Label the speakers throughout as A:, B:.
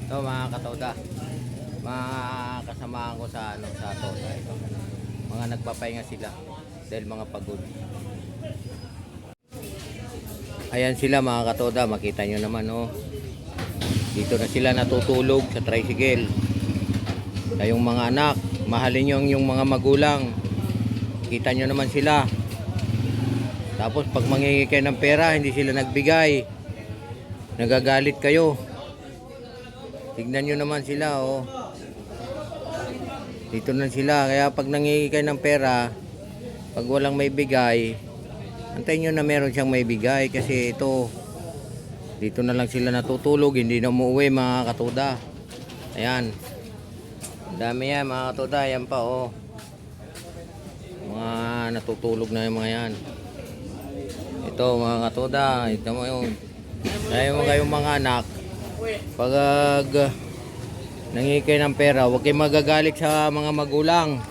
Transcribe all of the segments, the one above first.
A: Ito mga katoda, mga kasamahan ko sa sa toda ito. Mga nagpapahinga sila dahil mga pagod. Ayan sila mga katoda, makita nyo naman oh. Dito na sila natutulog sa tricycle. Kayong mga anak, mahalin nyo yung mga magulang. Kita nyo naman sila. Tapos pag mangingi kayo ng pera, hindi sila nagbigay. Nagagalit kayo. Tignan nyo naman sila oh. Dito na sila. Kaya pag nangingi kayo ng pera, pag walang may bigay, antayin nyo na meron siyang may bigay. Kasi ito, dito na lang sila natutulog. Hindi na umuwi mga katoda. Ayan. Ang dami yan mga katoda. Ayan pa oh. Mga natutulog na yung mga yan. Ito mga katoda. Ito mo yung dahil mo kayong mga anak, pag nangingi kayo ng pera, huwag kayong magagalit sa mga magulang.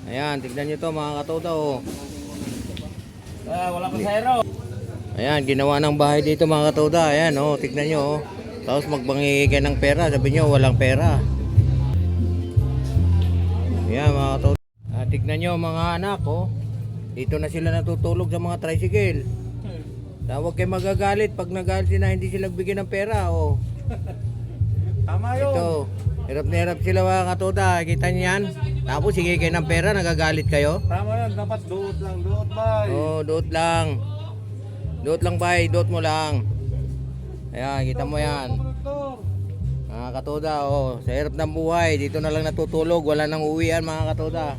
A: Ayan, tignan nyo to mga katoda oh.
B: Wala pasahero.
A: Ayan, ginawa ng bahay dito mga katoda. Ayan oh, tignan nyo oh. Tapos magbangingi kayo ng pera, sabi nyo walang pera. Ayan mga katoda. Tignan nyo mga anak oh. Dito na sila natutulog sa mga tricycle. Huwag kayo magagalit pag nagalit na hindi sila bigyan ng pera oh.
B: Tama yun.
A: Ito, hirap na hirap sila mga katoda. Kita niyo yan? Tapos sige kayo ng pera, nagagalit kayo.
B: Tama yan. Dapat duot lang. Duot bay.
A: Oh, duot lang. Duot lang bay, duot mo lang. Ayan, kita mo yan. Mga katoda, oh, sa hirap ng buhay, dito na lang natutulog, wala nang uwian mga katoda.